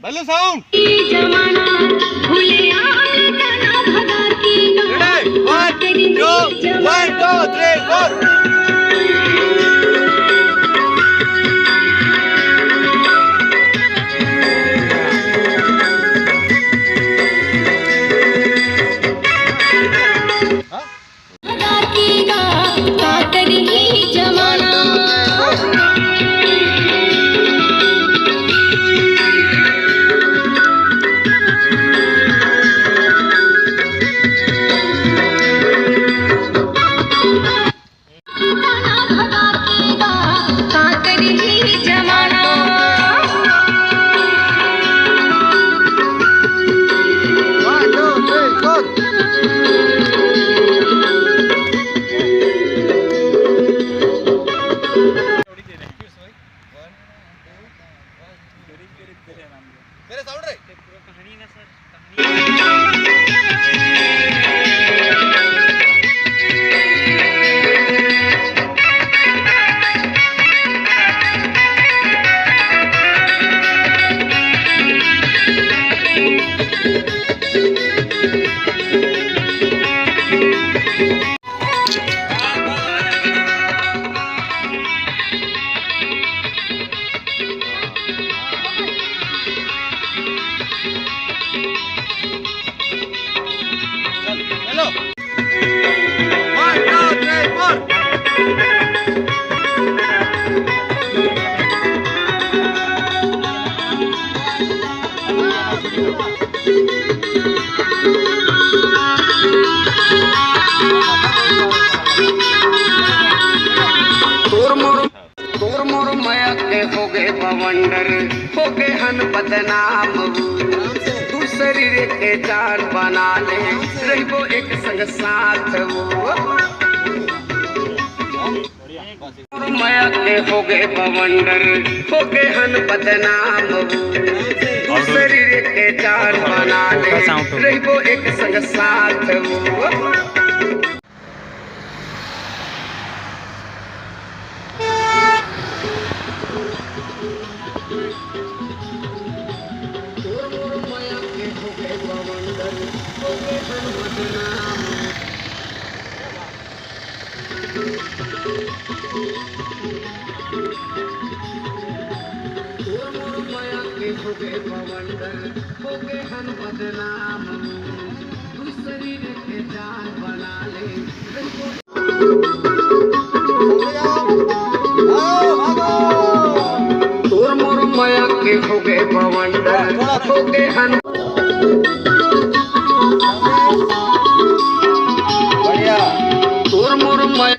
बल्लू sound One, two, three, four. मेरे sound रे पूरा कहानी ना सर हेलो 1 2 3 4 तोर मोर माया के हो गए बवंडर हो गए हन बदनाम तू शरीर के जान बना ले रहिबो एक संग साथ माया के हो गए बवंडर हो गए हन बदनाम तू शरीर के जान बना ले रहिबो एक संग साथ हो गए बवंडर हो गए हम बदनाम तू शरीर के जान बना ले तोर मोर माया के हो गए बवंडर हो गए हम बढ़िया तोर मोर माया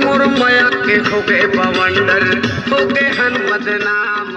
मोर माया के हो गए बवंडर हो गए हन बदनाम